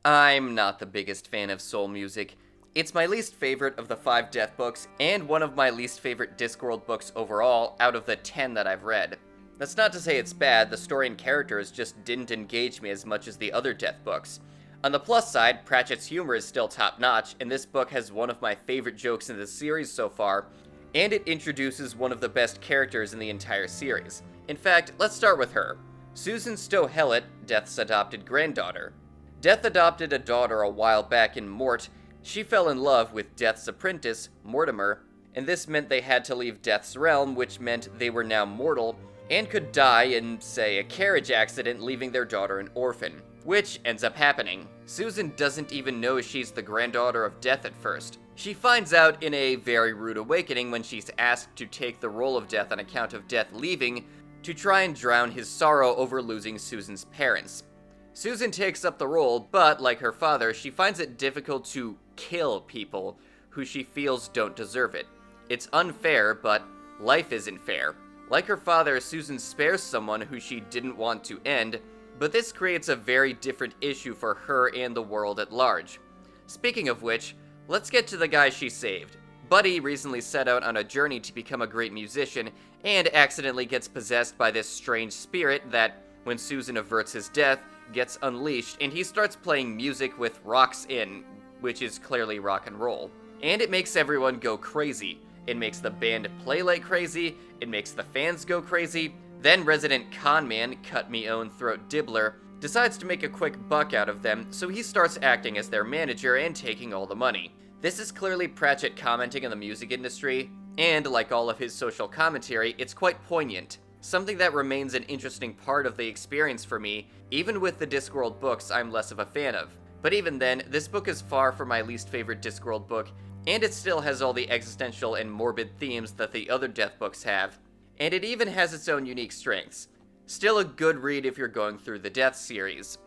I'm not the biggest fan of soul music. It's my least favorite of the 5 Death books, and one of my least favorite Discworld books overall out of the 10 that I've read. That's not to say it's bad, the story and characters just didn't engage me as much as the other Death books. On the plus side, Pratchett's humor is still top-notch, and this book has one of my favorite jokes in the series so far, and it introduces one of the best characters in the entire series. In fact, let's start with her. Susan Stowe-Hellett, Death's adopted granddaughter. Death adopted a daughter a while back in Mort. She fell in love with Death's apprentice, Mortimer, and this meant they had to leave Death's realm, which meant they were now mortal, and could die in, say, a carriage accident, leaving their daughter an orphan. Which ends up happening. Susan doesn't even know she's the granddaughter of Death at first. She finds out in a very rude awakening when she's asked to take the role of Death on account of Death leaving, to try and drown his sorrow over losing Susan's parents. Susan takes up the role, but like her father, she finds it difficult to kill people who she feels don't deserve it. It's unfair, but life isn't fair. Like her father, Susan spares someone who she didn't want to end, but this creates a very different issue for her and the world at large. Speaking of which, let's get to the guy she saved. Buddy recently set out on a journey to become a great musician, and accidentally gets possessed by this strange spirit that, when Susan averts his death, gets unleashed, and he starts playing music with rocks in, which is clearly rock and roll. And it makes everyone go crazy. It makes the band play like crazy, it makes the fans go crazy. Then resident conman, cut-me-own-throat Dibbler, decides to make a quick buck out of them, so he starts acting as their manager and taking all the money. This is clearly Pratchett commenting on the music industry, and like all of his social commentary, it's quite poignant. Something that remains an interesting part of the experience for me, even with the Discworld books I'm less of a fan of. But even then, this book is far from my least favorite Discworld book, and it still has all the existential and morbid themes that the other Death books have, and it even has its own unique strengths. Still a good read if you're going through the Death series.